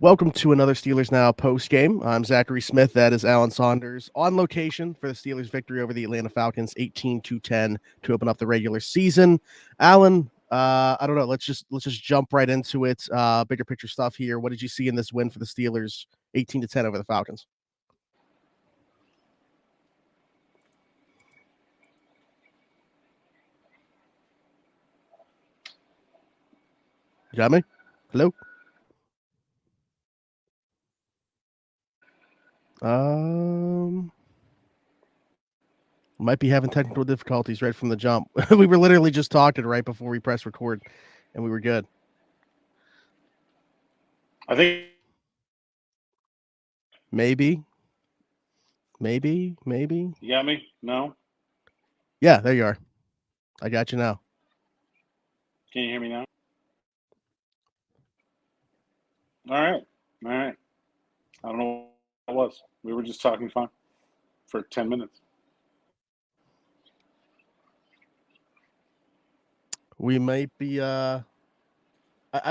Welcome to another Steelers Now post-game. I'm Zachary Smith. That is Alan Saunders on location for the Steelers' victory over the Atlanta Falcons, 18-10 to open up the regular season. Alan, I don't know. Let's just jump right into it. Bigger picture stuff here. What did you see in this win for the Steelers, 18-10 over the Falcons? You got me? Hello? Might be having technical difficulties right from the jump. We were literally just talking right before we pressed record, and we were good. I think maybe. You got me? No? Yeah, there you are. I got you now. Can you hear me now? All right. I don't know what it was. We were just talking fine for 10 minutes. We might be I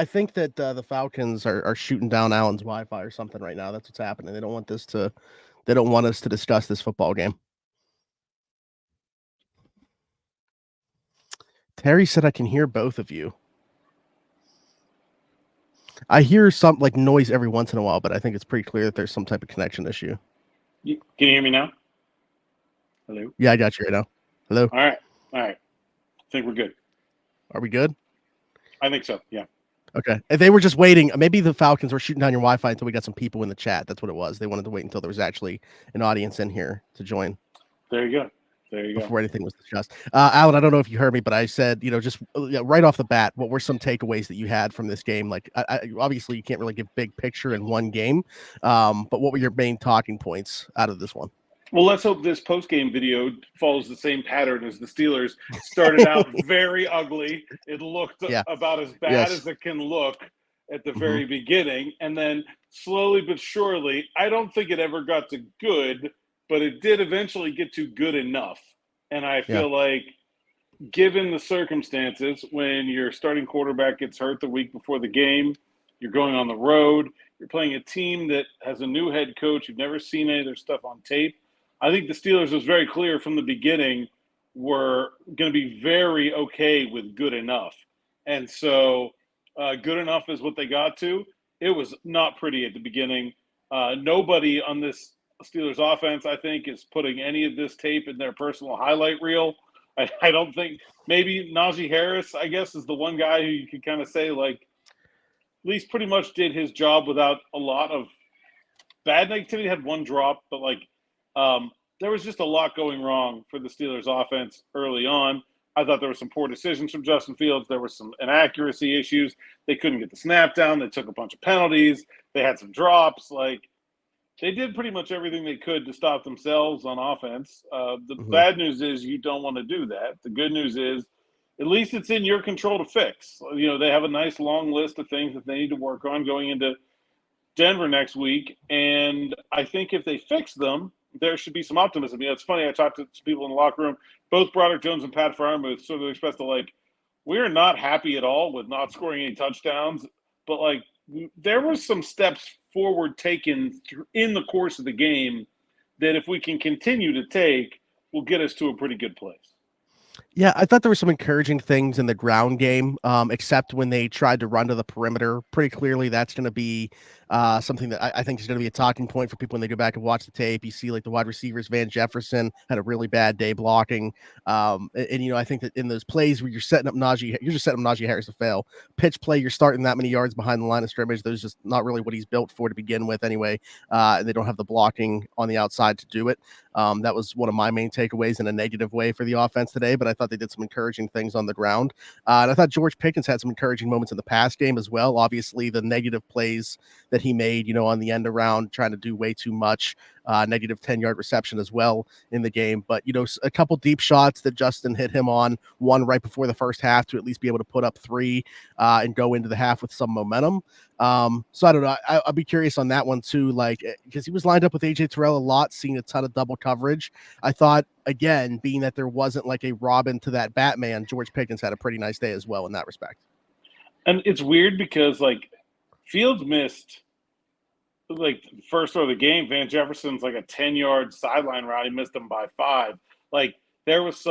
think that the Falcons are shooting down Allen's Wi-Fi or something right now. That's what's happening. They don't want us to discuss this football game. Terry said I can hear both of you. I hear some like noise every once in a while, but I think it's pretty clear that there's some type of connection issue. Can you hear me now? Hello? Yeah, I got you right now. Hello? All right. I think we're good. Are we good? I think so, yeah. Okay. If they were just waiting, maybe the Falcons were shooting down your Wi-Fi until we got some people in the chat. That's what it was. They wanted to wait until there was actually an audience in here to join. There you go. Before anything was discussed. Alan, I don't know if you heard me, but I said, just right off the bat, what were some takeaways that you had from this game? Like, obviously, you can't really give big picture in one game, but what were your main talking points out of this one? Well, let's hope this post-game video follows the same pattern as the Steelers. Started out very ugly. It looked about as bad as it can look at the very beginning. And then slowly but surely, I don't think it ever got to good, but it did eventually get to good enough. And I feel like given the circumstances, when your starting quarterback gets hurt the week before the game, you're going on the road, you're playing a team that has a new head coach, you've never seen any of their stuff on tape. I think the Steelers was very clear from the beginning were going to be very okay with good enough. And so good enough is what they got to. It was not pretty at the beginning. Nobody on this Steelers offense, I think, is putting any of this tape in their personal highlight reel. I don't think – maybe Najee Harris, I guess, is the one guy who you could kind of say, like, at least pretty much did his job without a lot of bad negativity. Had one drop, but, like, there was just a lot going wrong for the Steelers offense early on. I thought there were some poor decisions from Justin Fields. There were some inaccuracy issues. They couldn't get the snap down. They took a bunch of penalties. They had some drops. Like, they did pretty much everything they could to stop themselves on offense. The bad news is you don't want to do that. The good news is at least it's in your control to fix. They have a nice long list of things that they need to work on going into Denver next week. And I think if they fix them, there should be some optimism. It's funny. I talked to some people in the locker room, both Broderick Jones and Pat Freiermuth, sort of expressed we're not happy at all with not scoring any touchdowns, but there were some steps forward taken in the course of the game that if we can continue to take, will get us to a pretty good place. Yeah, I thought there were some encouraging things in the ground game, except when they tried to run to the perimeter. Pretty clearly, that's going to be something that I think is going to be a talking point for people when they go back and watch the tape. You see, the wide receivers, Van Jefferson had a really bad day blocking. And I think that in those plays where you're just setting up Najee Harris to fail. Pitch play, you're starting that many yards behind the line of scrimmage. Those just not really what he's built for to begin with anyway. And they don't have the blocking on the outside to do it. That was one of my main takeaways in a negative way for the offense today, but I thought they did some encouraging things on the ground. And I thought George Pickens had some encouraging moments in the pass game as well. Obviously, the negative plays that he made, on the end around, trying to do way too much, negative 10-yard reception as well in the game. But, a couple deep shots that Justin hit him on, one right before the first half to at least be able to put up 3 and go into the half with some momentum. So I don't know. I'll be curious on that one too, because he was lined up with AJ Terrell a lot, seeing a ton of double coverage. I thought, again, being that there wasn't a Robin to that Batman, George Pickens had a pretty nice day as well in that respect. And it's weird because Fields missed like first throw of the game, Van Jefferson's like a 10-yard sideline route. He missed him by 5. Like there was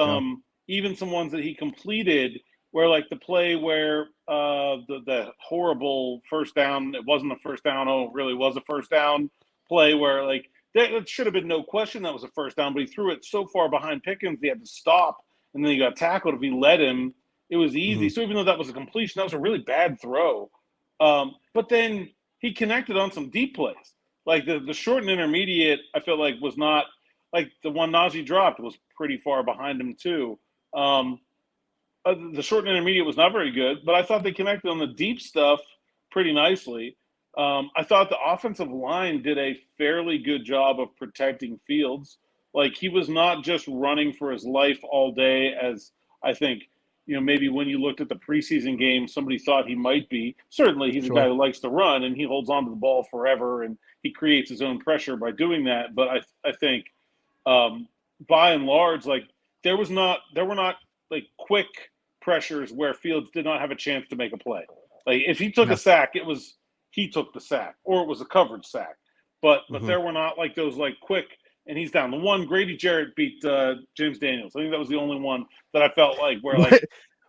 even some ones that he completed where like the play where the horrible first down, it wasn't a first down. Oh, it really was a first down play where like that should have been no question that was a first down, but he threw it so far behind Pickens, he had to stop, and then he got tackled. If he let him, it was easy. So even though that was a completion, that was a really bad throw. But then he connected on some deep plays. Like the short and intermediate, I feel like was not like the one Najee dropped was pretty far behind him too. The short and intermediate was not very good, but I thought they connected on the deep stuff pretty nicely. I thought the offensive line did a fairly good job of protecting Fields. Like he was not just running for his life all day, as I think, maybe when you looked at the preseason game, somebody thought he might be. Certainly, he's a guy who likes to run, and he holds on to the ball forever, and he creates his own pressure by doing that. But I think, by and large, like there were not like quick pressures where Fields did not have a chance to make a play. Like if he took a sack, it was he took the sack, or it was a coverage sack. But there were not like those like quick. And he's down. The one Grady Jarrett beat James Daniels. I think that was the only one that I felt like where like.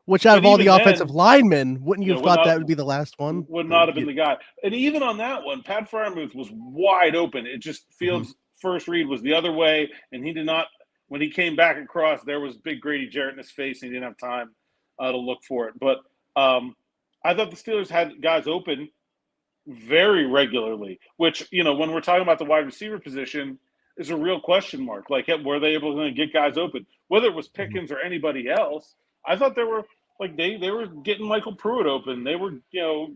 Which out of all the offensive linemen, wouldn't you have thought that would be the last one? Would not have been the guy. And even on that one, Pat Freiermuth was wide open. It just Fields' first read was the other way, and he did not. When he came back across, there was big Grady Jarrett in his face, and he didn't have time to look for it. But I thought the Steelers had guys open very regularly, which when we're talking about the wide receiver position, is a real question mark. Like, were they able to get guys open? Whether it was Pickens or anybody else, I thought there were like they were getting Michael Pruitt open. They were, there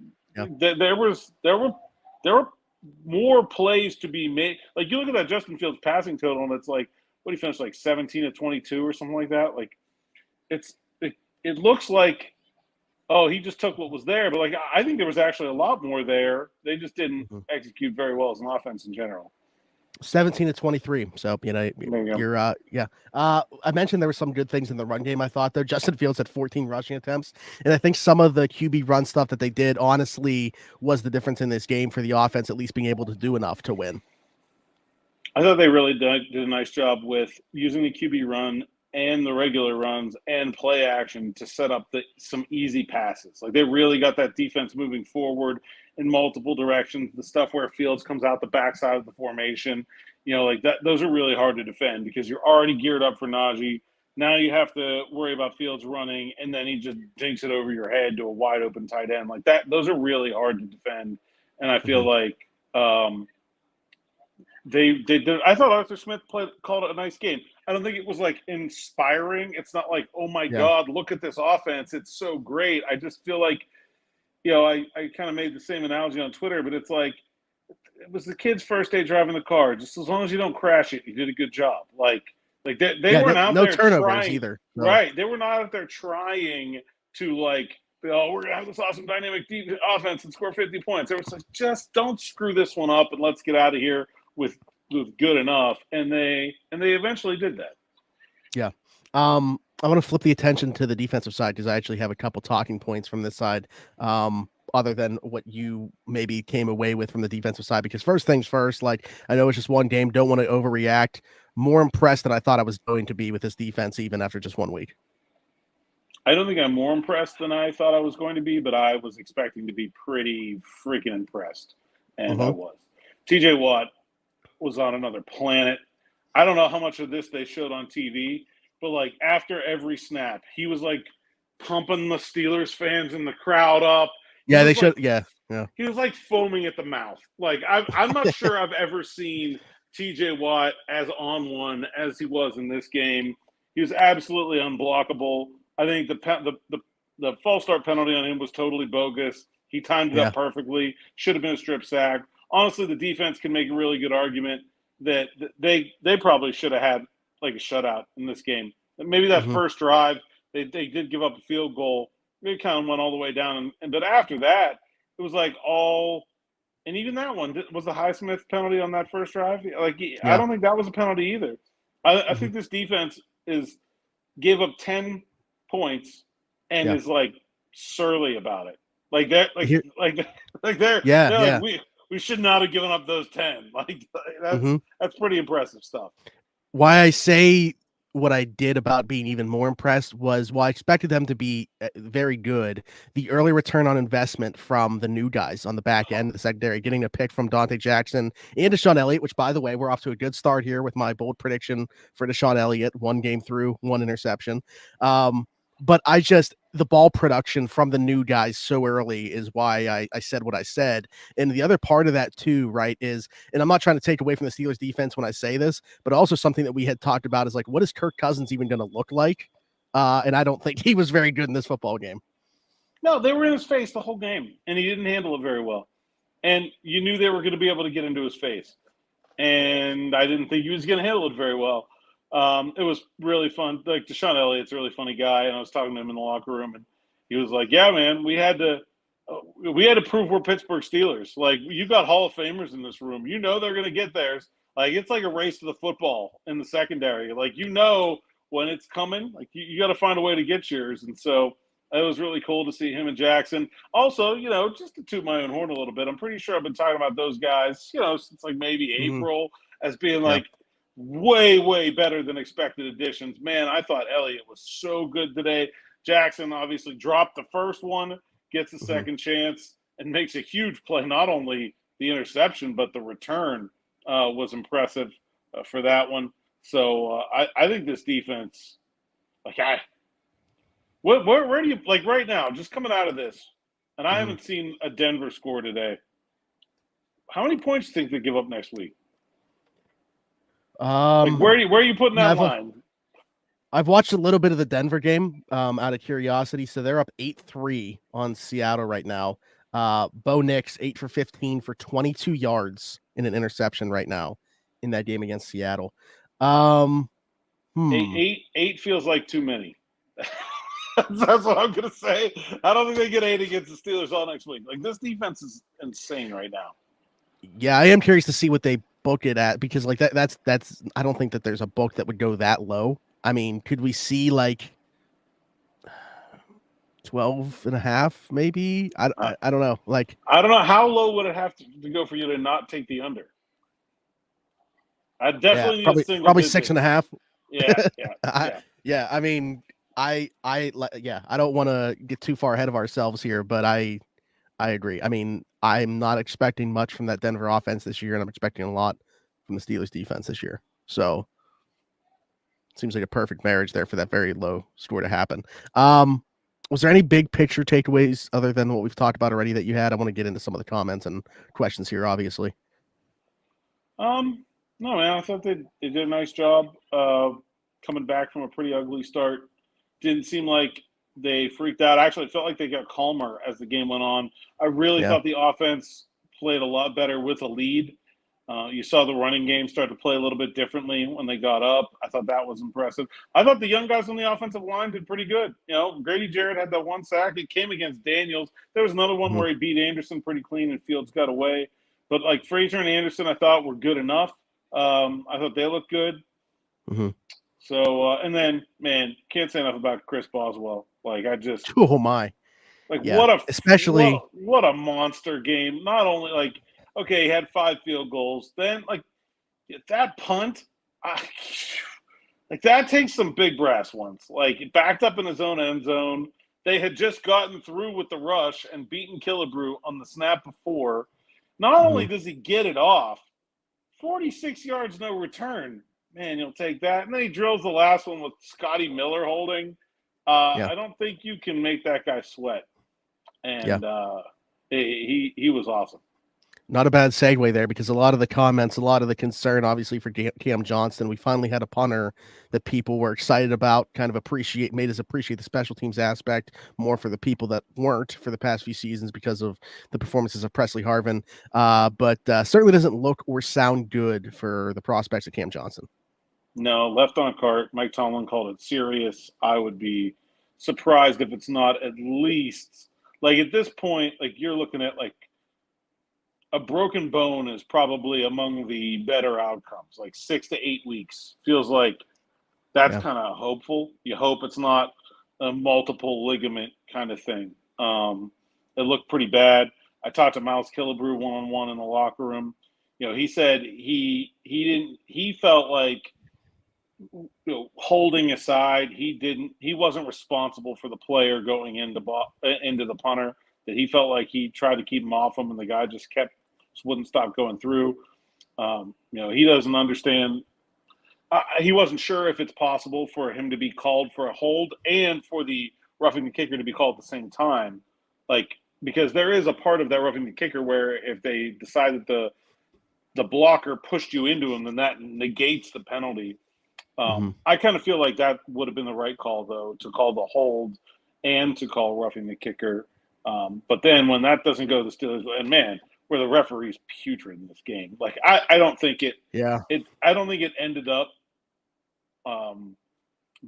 were more plays to be made. Like you look at that Justin Fields passing total, and it's like what he finished like 17 of 22 or something like that. Like it looks like he just took what was there, but like I think there was actually a lot more there. They just didn't execute very well as an offense in general. 17 to 23. So, you're, I mentioned there were some good things in the run game. I thought though, Justin Fields had 14 rushing attempts. And I think some of the QB run stuff that they did honestly was the difference in this game for the offense, at least being able to do enough to win. I thought they really did a nice job with using the QB run and the regular runs and play action to set up some easy passes. Like they really got that defense moving forward in multiple directions. The stuff where Fields comes out the backside of the formation, like that, those are really hard to defend because you're already geared up for Najee. Now you have to worry about Fields running, and then he just dinks it over your head to a wide open tight end like that. Those are really hard to defend. And I feel like they did. I thought Arthur Smith called it a nice game. I don't think it was like inspiring. It's not like, oh my God, look at this offense. It's so great. I just feel like, I kind of made the same analogy on Twitter, but it's like, it was the kid's first day driving the car. Just as long as you don't crash it, you did a good job. Like they weren't out there turnovers trying, either. No. Right. They were not out there trying to like, we're going to have this awesome dynamic offense and score 50 points. They were like, just don't screw this one up and let's get out of here with good enough. And they eventually did that. Yeah. I want to flip the attention to the defensive side because I actually have a couple talking points from this side, other than what you maybe came away with from the defensive side. Because first things first, like I know it's just one game, don't want to overreact. More impressed than I thought I was going to be with this defense, even after just 1 week. I don't think I'm more impressed than I thought I was going to be, but I was expecting to be pretty freaking impressed, and I was. T.J. Watt was on another planet. I don't know how much of this they showed on TV, but like after every snap, he was like pumping the Steelers fans in the crowd up. Yeah, they showed. Yeah. He was like foaming at the mouth. Like I'm not sure I've ever seen T.J. Watt as on one as he was in this game. He was absolutely unblockable. I think the false start penalty on him was totally bogus. He timed it up perfectly. Should have been a strip sack. Honestly, the defense can make a really good argument that they probably should have had like a shutout in this game. Maybe that first drive, they did give up a field goal. They kind of went all the way down. But after that, it was like and even that one, was the Highsmith penalty on that first drive? I don't think that was a penalty either. I think this defense gave up 10 points and is like surly about it. Like that, they're we should not have given up those 10. Like that's pretty impressive stuff. Why I say what I did about being even more impressed was, while I expected them to be very good, the early return on investment from the new guys on the back end of the secondary, getting a pick from Dante Jackson and Deshaun Elliott, which, by the way, we're off to a good start here with my bold prediction for Deshaun Elliott, 1 game through, 1 interception. But the ball production from the new guys so early is why I said what I said. And the other part of that too, right, is, and I'm not trying to take away from the Steelers defense when I say this, but also something that we had talked about is like, what is Kirk Cousins even going to look like? And I don't think he was very good in this football game. No, they were in his face the whole game, and he didn't handle it very well. And you knew they were going to be able to get into his face. And I didn't think he was going to handle it very well. It was really fun. Like, Deshaun Elliott's a really funny guy, and I was talking to him in the locker room, and he was like, "Yeah, man, we had to prove we're Pittsburgh Steelers. Like, you got Hall of Famers in this room. You know they're going to get theirs. Like, it's like a race to the football in the secondary. Like, you know when it's coming. Like, you got to find a way to get yours." And so it was really cool to see him and Jackson. Also, just to toot my own horn a little bit, I'm pretty sure I've been talking about those guys, since like maybe April, as being like way, way better than expected additions. Man, I thought Elliott was so good today. Jackson obviously dropped the first one, gets a second chance, and makes a huge play. Not only the interception, but the return was impressive for that one. So I think this defense, where do you, like, right now, just coming out of this, and I haven't seen a Denver score today. How many points do you think they give up next week? Where are you putting that line? I've watched a little bit of the Denver game out of curiosity. So they're up 8-3 on Seattle right now. Bo Nix 8 for 15 for 22 yards in an interception right now in that game against Seattle. Eight feels like too many. That's what I'm gonna say. I don't think they get 8 against the Steelers all next week. Like, this defense is insane right now. Yeah, I am curious to see what they book it at, because like that's I don't think that there's a book that would go that low. I mean, could we see like 12.5 maybe? I don't know. Like, I don't know, how low would it have to go for you to not take the under? I definitely need a single probably digit. 6.5. Yeah. I mean, I don't want to get too far ahead of ourselves here, but I agree. I mean, I'm not expecting much from that Denver offense this year, and I'm expecting a lot from the Steelers defense this year. So it seems like a perfect marriage there for that very low score to happen. Was there any big picture takeaways other than what we've talked about already that you had? I want to get into some of the comments and questions here, obviously. No, man, I thought they did a nice job coming back from a pretty ugly start. Didn't seem like they freaked out. Actually, it felt like they got calmer as the game went on. I really thought the offense played a lot better with a lead. You saw the running game start to play a little bit differently when they got up. I thought that was impressive. I thought the young guys on the offensive line did pretty good. Grady Jarrett had that one sack. It came against Daniels. There was another one where he beat Anderson pretty clean and Fields got away. But like Frazier and Anderson, I thought were good enough. I thought they looked good. So, and then, man, can't say enough about Chris Boswell. Like, oh my, like, yeah. what a monster game. Not only, like, okay, he had 5 field goals. Then, like, that punt, like, that takes some big brass ones. Like, backed up in his own end zone. They had just gotten through with the rush and beaten Killebrew on the snap before. Not only does he get it off, 46 yards, no return. Man, you'll take that. And then he drills the last one with Scotty Miller holding. I don't think you can make that guy sweat. And he was awesome. Not a bad segue there, because a lot of the comments, a lot of the concern, obviously, for Cam Johnston, we finally had a punter that people were excited about, kind of made us appreciate the special teams aspect more for the people that weren't for the past few seasons because of the performances of Presley Harvin. But certainly doesn't look or sound good for the prospects of Cam Johnston. No, left on cart. Mike Tomlin called it serious. I would be surprised if it's not at least, like, at this point, like, you're looking at, like, a broken bone is probably among the better outcomes. Like 6 to 8 weeks feels like that's kind of hopeful. You hope it's not a multiple ligament kind of thing. It looked pretty bad. I talked to Miles Killebrew one-on-one in the locker room. He said he felt like, holding aside, he wasn't responsible for the player going into the punter, that he felt like he tried to keep him off him and the guy just wouldn't stop going through. He doesn't understand. He wasn't sure if it's possible for him to be called for a hold and for the roughing the kicker to be called at the same time. Because there is a part of that roughing the kicker where if they decide that the blocker pushed you into him, then that negates the penalty. I kind of feel like that would have been the right call, though, to call the hold and to call roughing the kicker. But then when that doesn't go to the Steelers, and man, where the referee's putrid in this game. I don't think it. Yeah. I don't think it ended up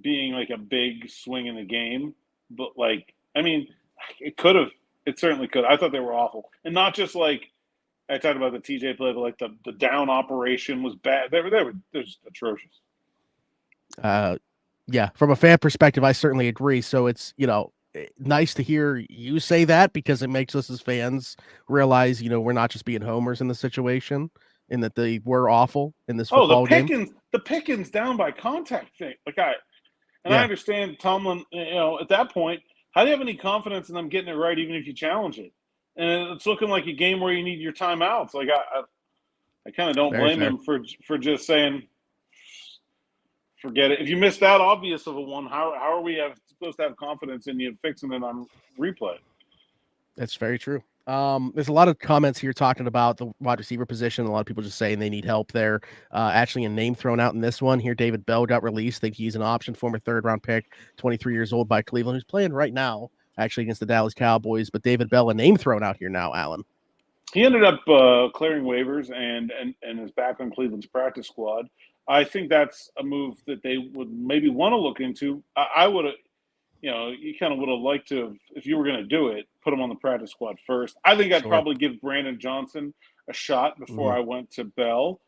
being like a big swing in the game. But it could have. It certainly could. I thought they were awful, and not just like I talked about the TJ play, but like the down operation was bad. They were just atrocious. Yeah, from a fan perspective, I certainly agree. So it's, nice to hear you say that, because it makes us as fans realize, we're not just being homers in the situation, and that they were awful in this football game. The Pickens down by contact thing. I understand Tomlin, at that point, how do you have any confidence in them getting it right, even if you challenge it? And it's looking like a game where you need your timeouts. I kind of don't blame him for just saying, forget it. If you missed that obvious of a one, how are we supposed to have confidence in you fixing it on replay? That's very true. There's a lot of comments here talking about the wide receiver position. A lot of people just saying they need help there. Actually, a name thrown out in this one here. David Bell got released. Think he's an option, former third-round pick, 23 years old by Cleveland, who's playing right now, actually against the Dallas Cowboys. But David Bell, a name thrown out here now, Alan. He ended up clearing waivers and is back on Cleveland's practice squad. I think that's a move that they would maybe want to look into. I would have, you kind of would have liked to, if you were going to do it, put him on the practice squad first. I think I'd probably give Brandon Johnson a shot before I went to Bell.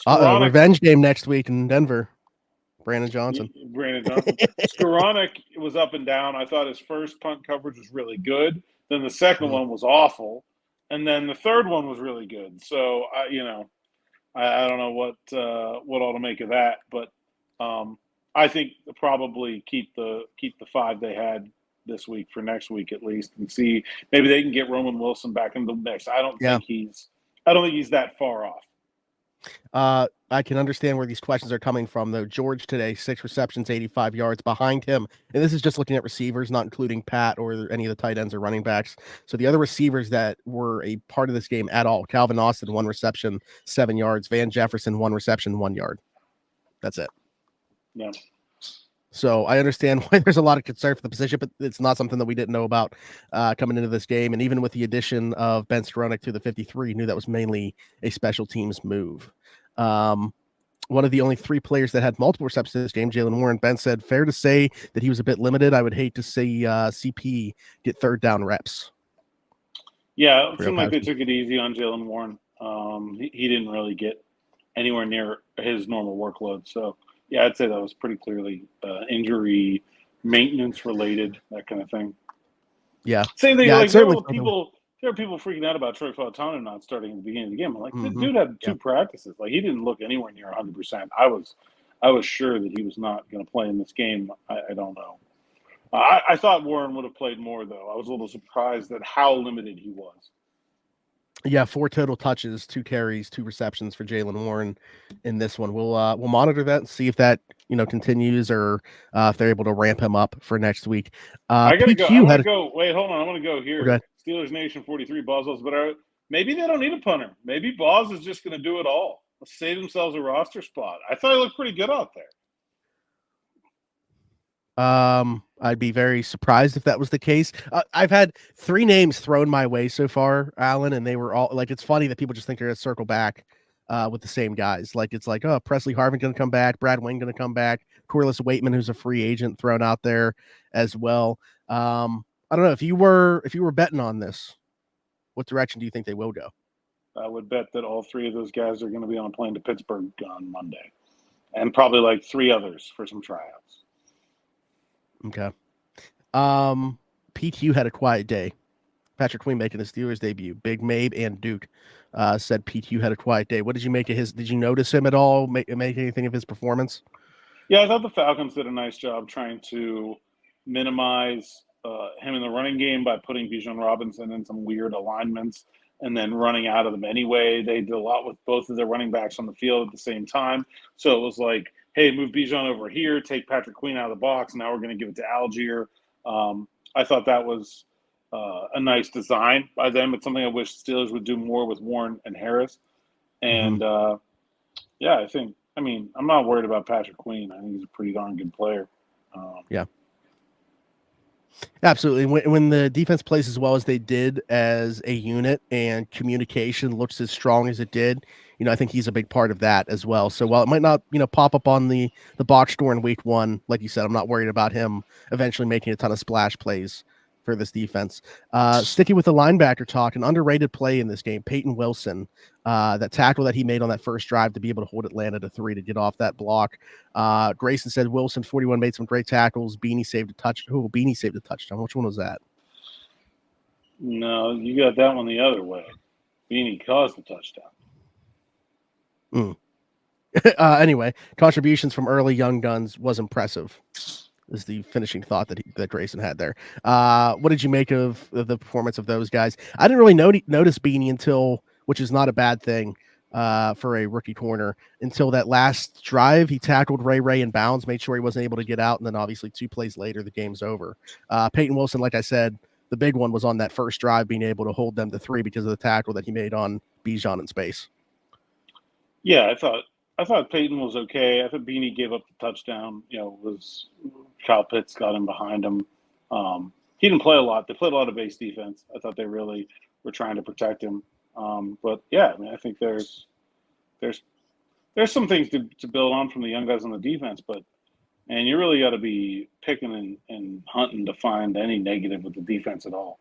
Revenge game next week in Denver. Brandon Johnson. Skoranek was up and down. I thought his first punt coverage was really good. Then the second one was awful. And then the third one was really good. So, I don't know what all to make of that, but I think probably keep the 5 they had this week for next week at least, and see maybe they can get Roman Wilson back in the mix. I don't think he's that far off. I can understand where these questions are coming from, though. George today, 6 receptions, 85 yards. Behind him, and this is just looking at receivers, not including Pat or any of the tight ends or running backs. So the other receivers that were a part of this game at all: Calvin Austin, 1 reception, 7 yards. Van Jefferson, 1 reception, 1 yard. That's it. Yeah. So I understand why there's a lot of concern for the position, but it's not something that we didn't know about coming into this game. And even with the addition of Ben Skoranek to the 53, knew that was mainly a special teams move. One of the only 3 players that had multiple receptions this game, Jalen Warren. Ben said, fair to say that he was a bit limited. I would hate to see CP get third down reps. Yeah, it seemed like they took it easy on Jalen Warren. He didn't really get anywhere near his normal workload. So, yeah, I'd say that was pretty clearly injury maintenance related, that kind of thing. Yeah. Same thing. There are people freaking out about Troy Fautanu not starting at the beginning of the game. I'm like, the dude had 2 practices. He didn't look anywhere near 100%. I was sure that he was not going to play in this game. I don't know. I thought Warren would have played more, though. I was a little surprised at how limited he was. Yeah, 4 total touches, 2 carries, 2 receptions for Jalen Warren in this one. We'll monitor that and see if that continues, or if they're able to ramp him up for next week. I gotta go. Wait, hold on. I want to go here. Okay. Steelers Nation 43, Boswell's, but maybe they don't need a punter. Maybe Boz is just going to do it all. Let's save themselves a roster spot. I thought he looked pretty good out there. I'd be very surprised if that was the case. I've had 3 names thrown my way so far, Alan, and they were all it's funny that people just think they're going to circle back with the same guys. It's like, oh, Presley Harvin going to come back, Brad Wayne going to come back, Corliss Waitman, who's a free agent, thrown out there as well. I don't know if you were betting on this, what direction do you think they will go? I would bet that all 3 of those guys are going to be on a plane to Pittsburgh on Monday, and probably 3 others for some tryouts. Okay. PQ had a quiet day Patrick Queen making his Steelers debut. Big Mabe and Duke said PQ had a quiet day. What did you make of his? Did you notice him at all? Make anything of his performance? Yeah, I thought the Falcons did a nice job trying to minimize him in the running game by putting Bijan Robinson in some weird alignments and then running out of them anyway. They did a lot with both of their running backs on the field at the same time. So it was like, hey, move Bijan over here, take Patrick Queen out of the box. Now we're going to give it to Algier. I thought that was a nice design by them. It's something I wish Steelers would do more with Warren and Harris. And yeah, I'm not worried about Patrick Queen. I think he's a pretty darn good player. Yeah. Absolutely. When the defense plays as well as they did as a unit and communication looks as strong as it did, I think he's a big part of that as well. So while it might not, pop up on the box score in week 1, like you said, I'm not worried about him eventually making a ton of splash plays for this defense. Sticking with the linebacker talk, an underrated play in this game, Peyton Wilson, that tackle that he made on that first drive to be able to hold Atlanta to 3 to get off that block. Grayson said Wilson 41 made some great tackles. Beanie saved a touchdown. Beanie saved a touchdown. Which one was that? No, you got that one the other way. Beanie caused the touchdown. Anyway, contributions from early young guns was impressive. Is the finishing thought that Grayson had there. What did you make of the performance of those guys? I didn't really notice Beanie until, which is not a bad thing for a rookie corner, until that last drive. He tackled Ray in bounds, made sure he wasn't able to get out, and then obviously 2 plays later, the game's over. Peyton Wilson, like I said, the big one was on that first drive, being able to hold them to 3 because of the tackle that he made on Bijan in space. Yeah, I thought Peyton was okay. I thought Beanie gave up the touchdown. Was Kyle Pitts got him behind him. He didn't play a lot. They played a lot of base defense. I thought they really were trying to protect him. But yeah, I think there's some things to build on from the young guys on the defense. But man, you really got to be picking and hunting to find any negative with the defense at all.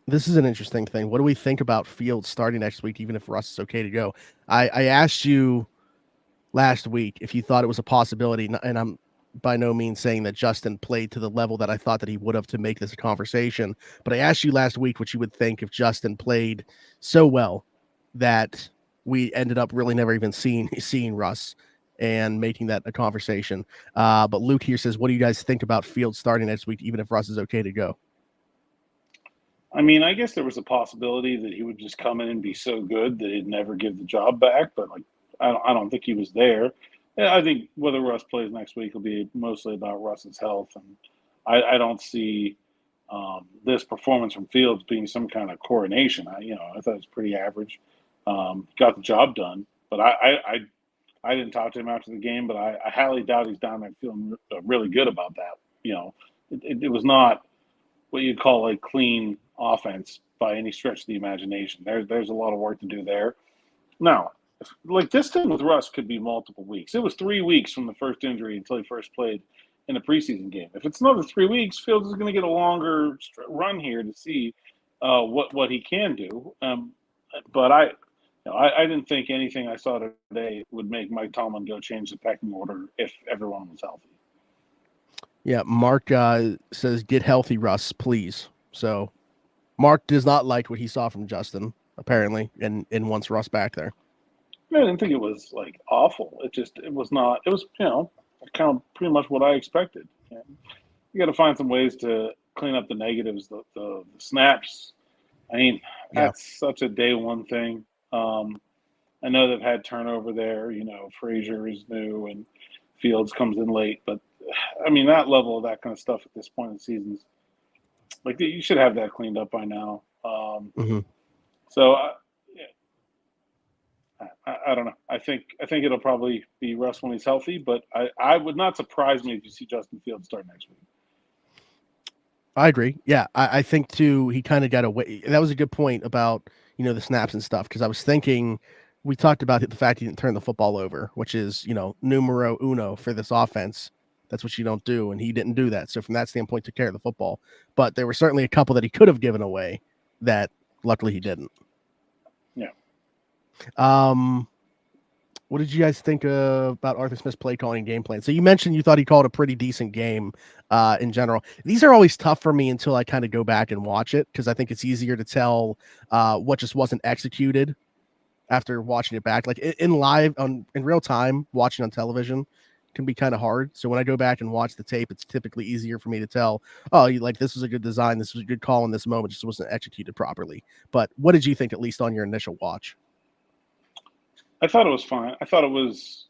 This is an interesting thing. What do we think about Fields starting next week, even if Russ is okay to go? I asked you last week if you thought it was a possibility, and I'm by no means saying that Justin played to the level that I thought that he would have to make this a conversation, but I asked you last week what you would think if Justin played so well that we ended up really never even seeing Russ and making that a conversation. But Luke here says, what do you guys think about Fields starting next week, even if Russ is okay to go? I guess there was a possibility that he would just come in and be so good that he'd never give the job back, but I don't think he was there. I think whether Russ plays next week will be mostly about Russ's health, and I don't see this performance from Fields being some kind of coronation. I thought it was pretty average. Got the job done, but I didn't talk to him after the game, but I highly doubt he's down there feeling really good about that. It was not what you'd call a clean offense by any stretch of the imagination. There's a lot of work to do there. Now, this thing with Russ could be multiple weeks. It was 3 weeks from the first injury until he first played in a preseason game. If it's another 3 weeks, Fields is going to get a longer run here to see what he can do. But I didn't think anything I saw today would make Mike Tomlin go change the pecking order if everyone was healthy. Yeah, Mark says, get healthy, Russ, please. So Mark does not like what he saw from Justin, apparently, and wants Russ back there. I didn't think it was awful. It was not. It was kind of pretty much what I expected. You got to find some ways to clean up the negatives, the snaps. That's such a day one thing. I know they've had turnover there. Frazier is new and Fields comes in late, but that level of that kind of stuff at this point in the season, you should have that cleaned up by now. So. I don't know. I think it'll probably be Russ when he's healthy, but I would not surprise me if you see Justin Fields start next week. I agree. Yeah, I think too. He kind of got away. That was a good point about the snaps and stuff, because I was thinking we talked about the fact he didn't turn the football over, which is numero uno for this offense. That's what you don't do, and he didn't do that. So from that standpoint, took care of the football. But there were certainly a couple that he could have given away that luckily he didn't. Yeah. What did you guys think about Arthur Smith's play calling and game plan? So you mentioned you thought he called a pretty decent game in general. These are always tough for me until I kind of go back and watch it, because I think it's easier to tell what just wasn't executed after watching it back. Like in real time, watching on television can be kind of hard. So when I go back and watch the tape, it's typically easier for me to tell, oh, this was a good design, this was a good call in this moment, just wasn't executed properly. But what did you think, at least on your initial watch? I thought it was fine. I thought it was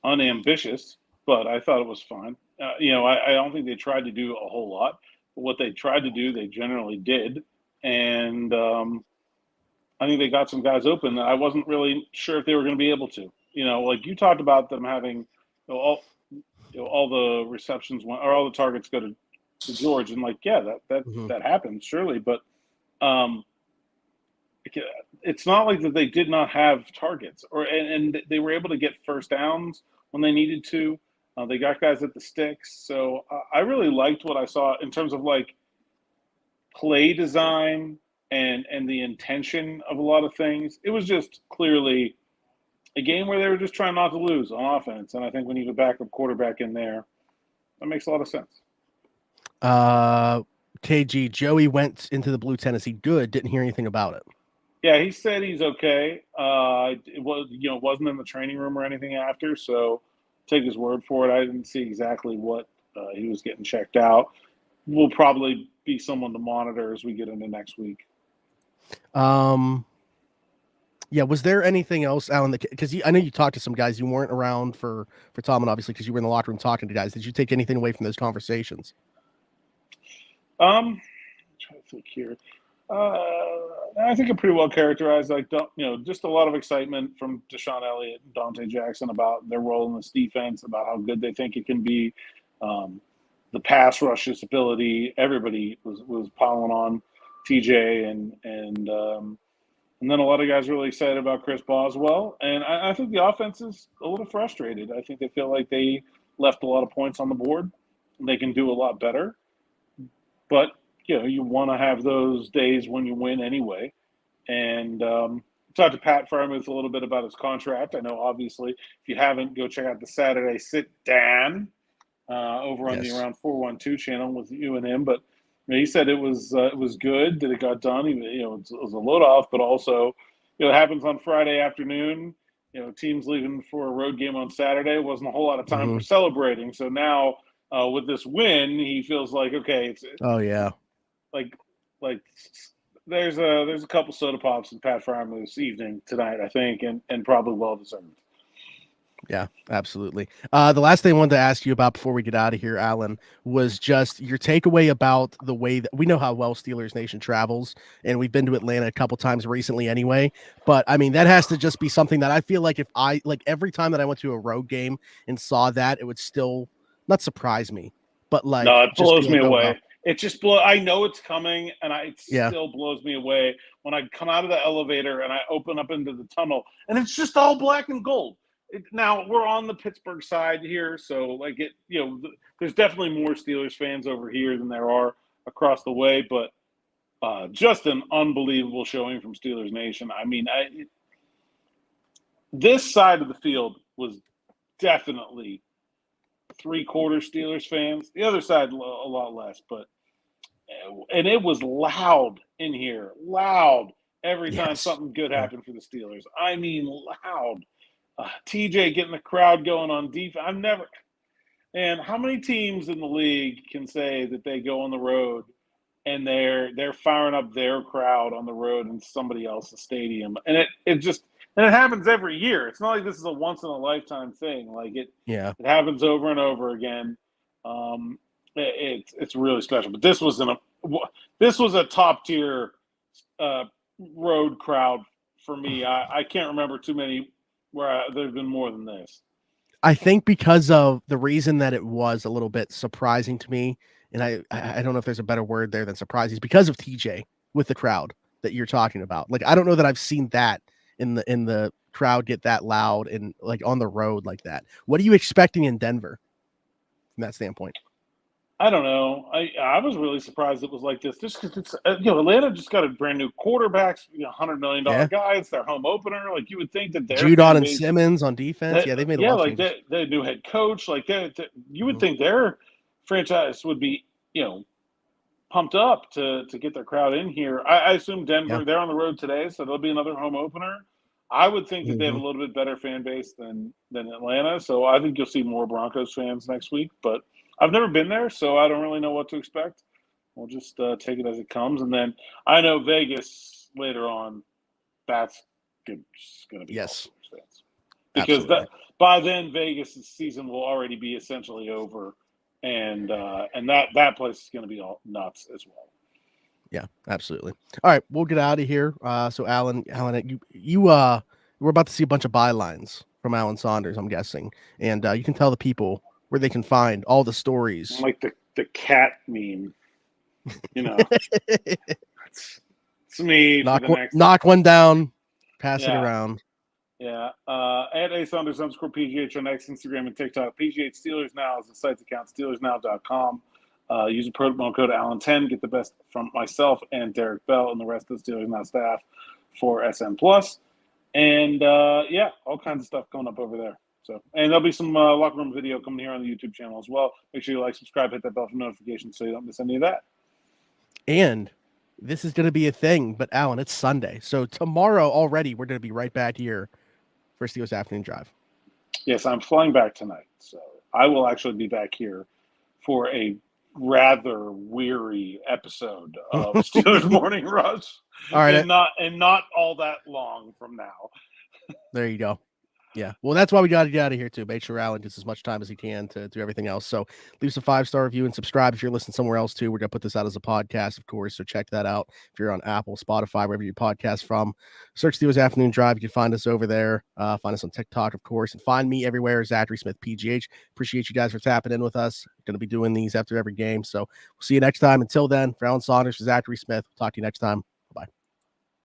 unambitious, but I thought it was fine. I don't think they tried to do a whole lot. But what they tried to do, they generally did. And I think they got some guys open that I wasn't really sure if they were going to be able to. Like you talked about them having all the receptions or all the targets go to George, and that happens surely, but it's not like that they did not have targets, and they were able to get first downs when they needed to. They got guys at the sticks, so I really liked what I saw in terms of like play design and the intention of a lot of things. It was just clearly a game where they were just trying not to lose on offense, and I think when you have a backup quarterback in there, that makes a lot of sense. KG, Joey went into the Blue Tennessee. Good. Didn't hear anything about it. Yeah, he said he's okay. It wasn't in the training room or anything after, so take his word for it. I didn't see exactly what he was getting checked out. Will probably be someone to monitor as we get into next week. Yeah, was there anything else, Alan? Because I know you talked to some guys. You weren't around for Tom, and obviously because you were in the locker room talking to guys. Did you take anything away from those conversations? I'm trying to think here. I think it pretty well characterized. Just a lot of excitement from Deshaun Elliott and Dante Jackson about their role in this defense, about how good they think it can be. The pass rush's ability. Everybody was piling on TJ and then a lot of guys really excited about Chris Boswell. And I think the offense is a little frustrated. I think they feel like they left a lot of points on the board. They can do a lot better. But, you want to have those days when you win anyway. And talked to Pat Freiermuth a little bit about his contract. I know, obviously, if you haven't, go check out the Saturday Sit Down over on the Around 412 channel with you and him. But he said it was good that it got done. It was a load off, but also, it happens on Friday afternoon. Teams leaving for a road game on Saturday. Wasn't a whole lot of time for celebrating. So now with this win, he feels like, okay, like there's a couple soda pops in Pat Freiermuth's evening tonight, I think, and probably well deserved. Yeah, absolutely. The last thing I wanted to ask you about before we get out of here, Alan, was just your takeaway about the way that we know how well Steelers Nation travels, and we've been to Atlanta a couple times recently anyway. But I mean, that has to just be something that I feel like if I every time that I went to a road game and saw that, it would still not surprise me, but like no, it blows me like, away. Oh, wow. It just I know it's coming, and it still blows me away when I come out of the elevator and I open up into the tunnel, and it's just all black and gold. Now we're on the Pittsburgh side here, so there's definitely more Steelers fans over here than there are across the way. But just an unbelievable showing from Steelers Nation. I mean, this side of the field was definitely 3/4 Steelers fans. The other side a lot less, and it was loud in here, loud every time something good happened for the Steelers. I mean, loud. TJ getting the crowd going on defense. And how many teams in the league can say that they go on the road and they're firing up their crowd on the road in somebody else's stadium? And it happens every year. It's not like this is a once in a lifetime thing. Like it happens over and over again. It's really special. But this was a top tier road crowd for me. I can't remember too many where there's been more than this. I think because of the reason that it was a little bit surprising to me, and I don't know if there's a better word there than surprising, is because of TJ with the crowd that you're talking about. Like, I don't know that I've seen that in the crowd get that loud and like on the road like that. What are you expecting in Denver from that standpoint? I don't know. I was really surprised it was like this, just because it's Atlanta just got a brand new quarterbacks, $100 million guy. It's their home opener. Like you would think that their Judon and Simmons on defense. They've made a lot of changes. They new head coach. Like you would think their franchise would be pumped up to get their crowd in here. I assume Denver. They're on the road today, so there'll be another home opener. I would think that they have a little bit better fan base than Atlanta, so I think you'll see more Broncos fans next week. But I've never been there, so I don't really know what to expect. We'll just take it as it comes. And then I know Vegas later on, that's going to be yes, because by then Vegas' season will already be essentially over, and that place is going to be all nuts as well. Yeah, absolutely. All right, we'll get out of here. So Alan, we're about to see a bunch of bylines from Alan Saunders, I'm guessing, and you can tell the people where they can find all the stories. Like the cat meme, it's me. Knock one down, pass it around. Yeah. At @Saunders_PGH on X, Instagram, and TikTok. PGH Steelers Now is the site's account, SteelersNow.com. Use the promo code Allen10. Get the best from myself and Derek Bell and the rest of the Steelers Now staff for SM+. And, all kinds of stuff going up over there. So, and there'll be some locker room video coming here on the YouTube channel as well. Make sure you like, subscribe, hit that bell for notifications so you don't miss any of that. And this is going to be a thing, but Alan, it's Sunday. So tomorrow already, we're going to be right back here for Steelers Afternoon Drive. Yes, I'm flying back tonight. So I will actually be back here for a rather weary episode of Steelers Morning Rush. All right. And not all that long from now. There you go. Yeah. Well, that's why we got to get out of here too. Make sure Alan gets as much time as he can to do everything else. So leave us a 5-star review and subscribe if you're listening somewhere else too. We're going to put this out as a podcast, of course. So check that out. If you're on Apple, Spotify, wherever you podcast from, search Steelers Afternoon Drive. You can find us over there. Find us on TikTok, of course, and find me everywhere. Zachary Smith, PGH. Appreciate you guys for tapping in with us. Going to be doing these after every game. So we'll see you next time. Until then, for Alan Saunders, for Zachary Smith, we'll talk to you next time.